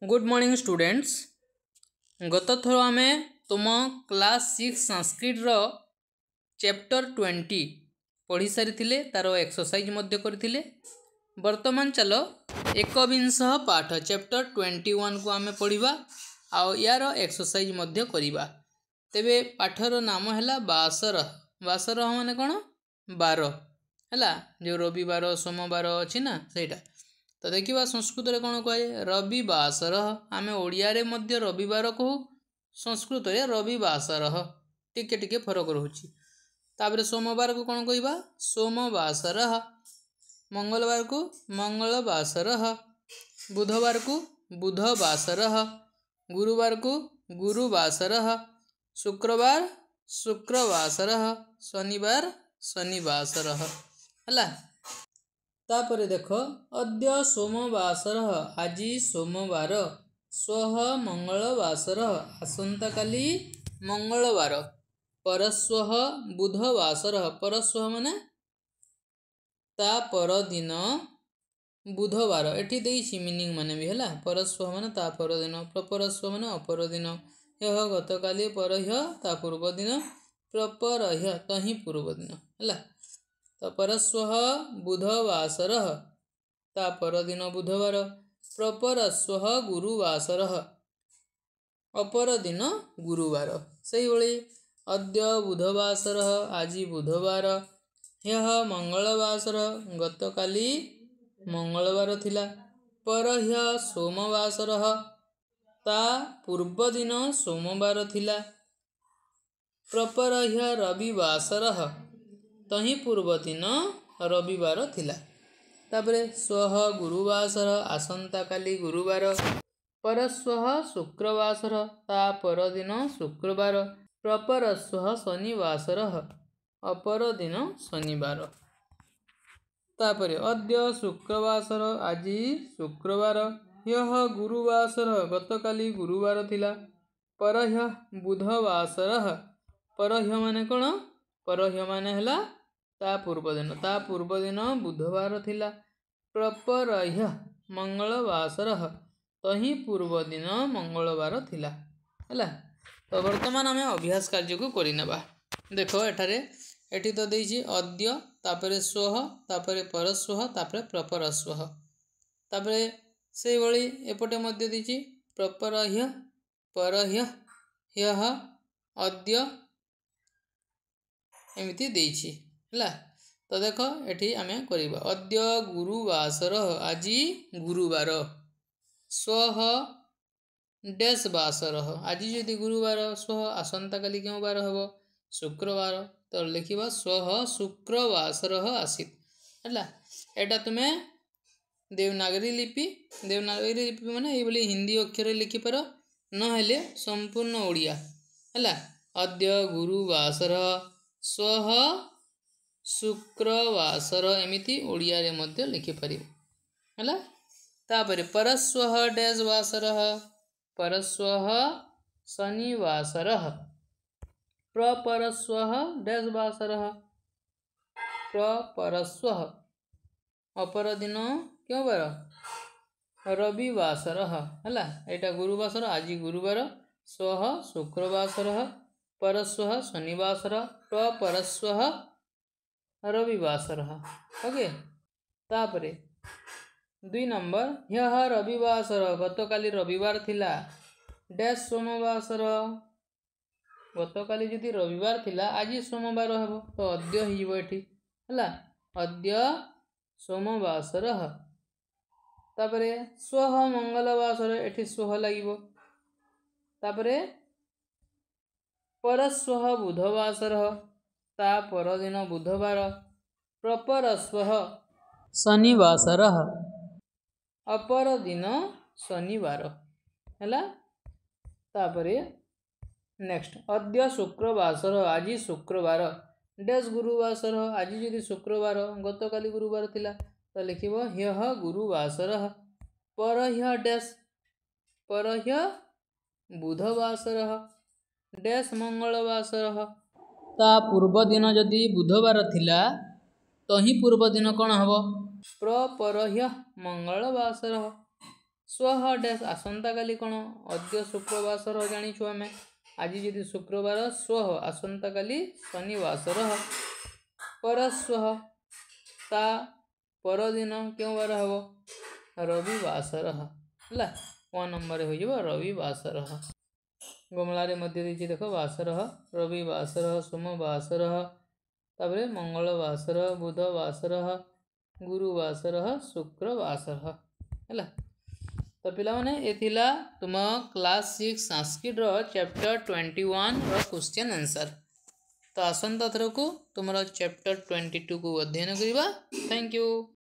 Good morning students. गत थर आम तुम क्लास 6 संस्कृत चैप्टर 20 पढ़ी सारी तार एक्सरसाइज करते। वर्तमान चलो एकविंश पाठ चैप्टर 21 को आम पढ़ा आउ यार एक्सरसाइज करवा। तेबे पाठर नाम है बासर। बासर माने कौन? बार है जो रविवार सोमवार अच्छी ना सहीटा। तो देखा संस्कृत में कौन कहे रविवासर। आम ओडिया मध्य रविवार कहू, संस्कृत में रविवासर टिके टिके फरक रोचे। तापर सोमवार को कौन कहवा सोमवासर, मंगलवार को मंगलवासर, बुधवार को बुधवासर, गुरुवार को गुरुवासर, शुक्रवार शुक्रवासर, शनिवार शनिवासर है। तापर देख अद्य सोमवासर आज सोमवार, स्वः मंगलवासर आसंता काली मंगलवार, परस्वः बुधवासर परस्वः माने ता परदिन बुधवार एठी देइछि मीनिंग माने भी है। परस्वः माने ता परदिन, प्रपरस्वः माने अपरदिन, ह्यः गतकाली, परह्य ता पूर्वदिन, प्रपरह्य तहि पूर्वदिन है। तो परस्वः बुधवासर ता परदिन बुधवार, प्रपरस्वः गुरुवासर अपरदिन गुरुवार। से भाई अद्य बुधवासर आज बुधवार, ह्यः मंगलवासर गतकाली मंगलवार थिला, परह्य सोमवासर ता पूर्वदिन सोमवार थिला, प्रपरह्य रविवासर तहि पूर्वदिन रविवार थिला। तापरे स्वः गुरुवासर आसंता काली गुरुवार, परस्वः शुक्रवासर ता परदिन शुक्रवार, प्रपरस्वः शनिवासर अपरदिन शनिवार। तापरे अद्य शुक्रवासर आज शुक्रवार, ह्यः गुरुवासर गतकाली गुरुवार थिला, परह्य बुधवासर, परह्य माने कौन? परह्य माने हला ता पूर्वदिन बुधवार थिला, प्रपरह्य मंगलवासर तहि पूर्वदिन मंगलवार थिला है। तो वर्तमान आम अभ्यास कार्य को करनेबा। देख एठारे एठी तो देइछि अद्य, तापरे स्वः, तापरे परस्वः, तापरे प्रपरस्वः, तापरे से भली एपटे मध्य देइछि प्रपरह्य, परह्य, ह्यः, अद्य एमिति देइछि है। तो देख एठी आमे करिबा अद्य गुरुवासर आज गुरुवार, स्वः डैश वासर आज यदि गुरुवार, स्वः आसंता काली क्यों बार हबो शुक्रवार, तो लिखिबा स्वः शुक्रवासर आसीत है। एटा तुमे देवनागरी लिपि माने ये बोली हिंदी अक्षर लिखि पार, नहेले संपूर्ण ओडिया है। अद्य गुरुवासर स्वः शुक्रवासर एमिति ओडिया रे मध्य लिखि पारिबो है। तापरे परस्वः डैश वासर, परस्वः शनिवासर, प्रपरस्वः डैश वासर, प्रपरस्वः अपरदिन क्यों बार रविवासर है। एटा गुरुवासर आज गुरुवार, स्वः शुक्रवासर, परस्वः शनिवासर, प्रपरस्वः रविवासर ओके। तापरे 2 नंबर ह्यः रविवासर गतकाली रविवार थिला, डैश सोमवासर गतकाली जदि रविवार थिला आज सोमवार हेबो, तो अद्य हिजो एठी है अद्य सोमवासर। तापरे स्वः मंगलवासर एठी स्वः लागिबो, तापरे परस्वः बुधवासर ता परदिन बुधवार, प्रपरस्वः शनिवासर अपरदिन शनिवार है। तापरे नेक्स्ट अद्य शुक्रवासर आज शुक्रवार, डैश गुरुवासर आज यदि शुक्रवार गतकाली गुरुवार थिला, तो लिखिबो ह्यः गुरुवासर, परह्य डैश परह्य बुधवासर, डैश मंगलवासर ता पूर्वदिन जदि बुधवार थिला, तहि पूर्वदिन कौन हम प्रपरह्य मंगलवासर, स्वह डैश आसंता काली कौन अद्य शुक्रवासर जानिछु आमे आज जदि शुक्रवार स्वह आसंता काली शनिवासर परस्वह ता परदिन क्यों बार हम रविवासर है 1 नंबर हो रविवासर गमलारे मध्य देछि देखो वासर रविवासर सोमवासर तापरे मंगलवासर बुधवासर गुरुवासर शुक्रवासर है। तो पिला माने ए थिला तुम क्लास 6 संस्कृत रो चैप्टर 21 रो क्वेश्चन आंसर। तो आसंता थर को तुम चैप्टर 22 को अध्ययन करिबा। Thank you.